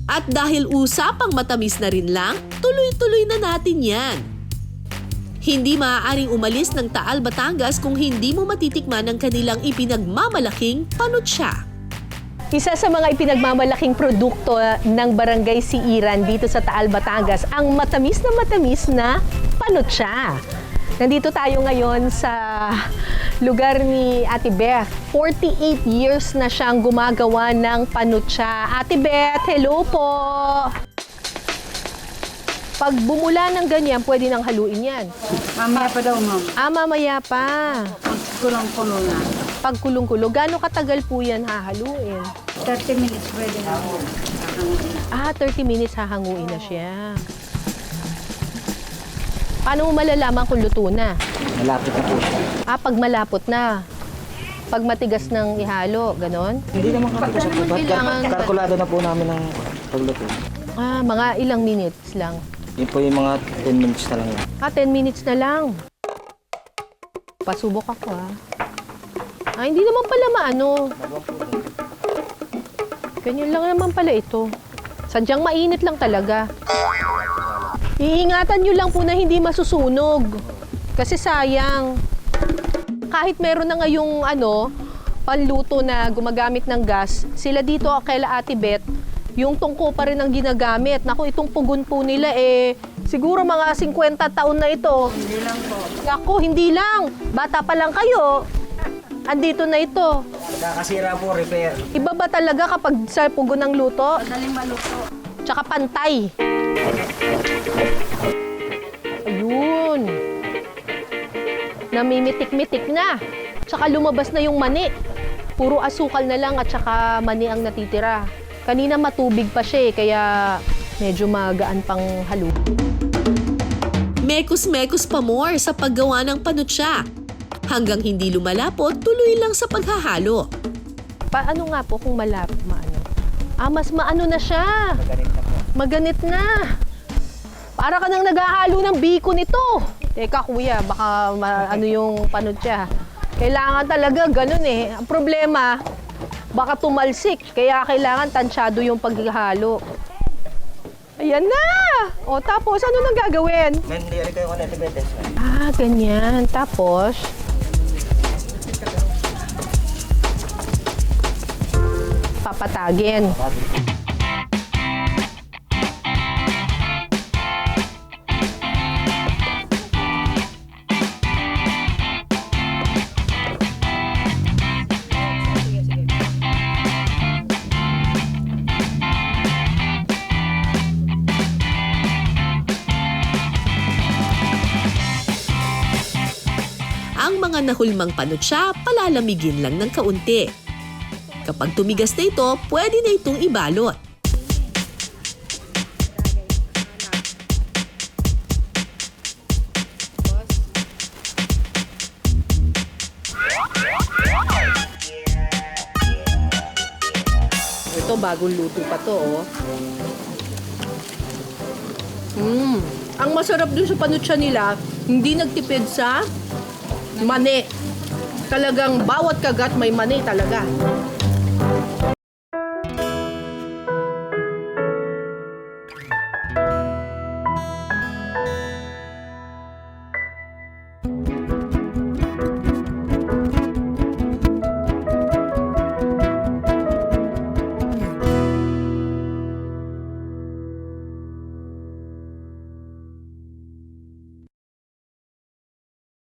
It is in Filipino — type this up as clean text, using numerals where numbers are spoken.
At dahil usapang matamis na rin lang, tuloy-tuloy na natin yan. Hindi maaaring umalis ng Taal, Batangas kung hindi mo matitikman ang kanilang ipinagmamalaking panutsa. Isa sa mga ipinagmamalaking produkto ng Barangay Siiran dito sa Taal, Batangas, ang matamis na panutsa. Nandito tayo ngayon sa lugar ni Ate Beth. 48 years na siyang gumagawa ng panutsa. Ate Beth, hello po! Pag bumula ng ganyan, pwede nang haluin yan. Mamaya pa daw, ma'am. Mamaya pa. Kulong-kulo na. Pag kulong-kulo, gaano katagal po yan hahaluin? 30 minutes pwede na po. 30 minutes hahanguin na siya. Paano mo malalaman kung luto na? Malapit na po siya. Pag malapot na. Pag matigas ng ihalo, ganon? Hindi naman kami kasi po. kailangan- Kalkulado na po namin ng pagluto. Mga ilang minutes lang. Yun po yung mga 10 minutes na lang yun. 10 minutes na lang. Pasubok ako hindi naman pala maano. Ganyan lang naman pala ito. Sadyang mainit lang talaga. Iingatan nyo lang po na hindi masusunog. Kasi sayang. Kahit meron na ngayong panluto na gumagamit ng gas, sila dito kaila Ate Beth, yung tungko pa rin ang ginagamit. Naku, itong pugon po nila siguro mga 50 taon na ito. Hindi lang po. Naku, hindi lang. Bata pa lang kayo. Andito na ito. Nakakasira po, repair. Iba ba talaga kapag sa pugon ng luto? Madaling maluto. Tsaka pantay. Ayun. Namimitik-mitik na. Tsaka lumabas na yung mani. Puro asukal na lang at tsaka mani ang natitira. Kanina matubig pa siya kaya medyo magaan pang halo. Mekos-mekos pa more sa paggawa ng panutsa. Hanggang hindi lumalapot, tuloy lang sa paghahalo. Paano nga po kung maano? Mas maano na siya. Maganit na. Para ka nang naghahalo ng biko nito. Teka kuya, baka yung panutsa. Kailangan talaga ganun Ang problema, baka tumalsik. Kaya kailangan tansyado yung paghahalo. Ayan na! Tapos ano nang gagawin? Hindi kayo Ate Betes. Ganyan. Tapos, papatagin. Ang mga nahulmang panutsa, palalamigin lang ng kaunti. Kapag tumigas na ito, pwede na itong ibalot. Ito, bagong luto pa to, Ang masarap dun sa panutsa nila, hindi nagtipid sa mani. Talagang bawat kagat may mani talaga.